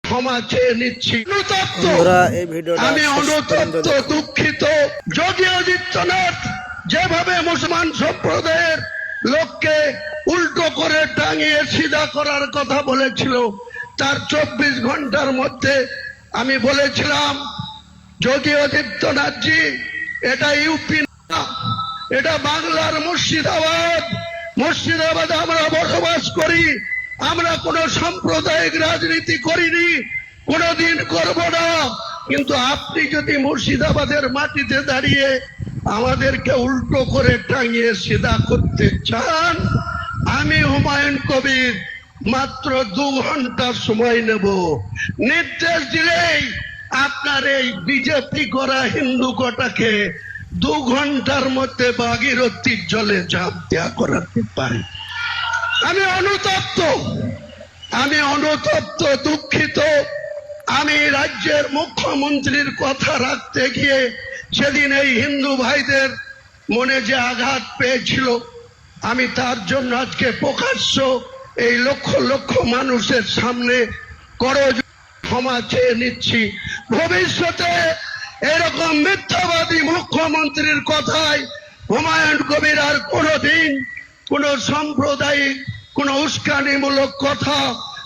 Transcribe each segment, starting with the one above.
ক্ষমা চেয়ে নিচ্ছি। আমি অনুতপ্ত, দুঃখিত। যোগী আদিত্যনাথ যেভাবে মুসলমান সম্প্রদায়ের লোককে উল্টো করে টাঙিয়ে সিধা করার কথা বলেছিল, তার 24 ঘন্টার মধ্যে আমি বলেছিলাম, যোগী আদিত্যনাথজি, এটা ইউপি না, এটা বাংলার মুর্শিদাবাদ। মুর্শিদাবাদে আমরা বসবাস করি, আমরা কোনো সাম্প্রদায়িক রাজনীতি করিনি, কোনোদিন করব না। কিন্তু আপনি যদি মুর্শিদাবাদের মাটিতে দাঁড়িয়ে আমাদেরকে উল্টো করে টাঙিয়ে সিধা করতে চান, আমি হুমায়ুন কবির মাত্র 2 ঘন্টা সময় নেব। নির্দেশ দিলেই আপনার এই বিজেপি করা হিন্দু কটাকে 2 ঘন্টার মধ্যে ভাগীরথীর জলে ঝাঁপ দেওয়া করাতে পারে। আমি অনুতপ্ত, দুঃখিত। আমি রাজ্যের মুখ্যমন্ত্রীর কথা রাখতে গিয়ে সেদিন এই হিন্দু ভাইদের মনে যে আঘাত পেয়েছিল, আমি তার জন্য আজকে প্রকাশ্য এই লক্ষ লক্ষ মানুষের সামনে ক্ষমা চেয়ে নিচ্ছি। ভবিষ্যতে এরকম মিথ্যাবাদী মুখ্যমন্ত্রীর কথায় হুমায়ুন কবির আর কোনোদিন কোন সাম্প্রদায়িক কোন উস্কানিমূলক কথা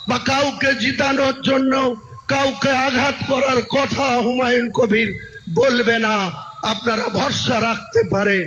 বা কাউকে জিতানোর জন্য কাউকে আঘাত করার কথা হুমায়ুন কবির বলবে না, আপনারা ভরসা রাখতে পারেন।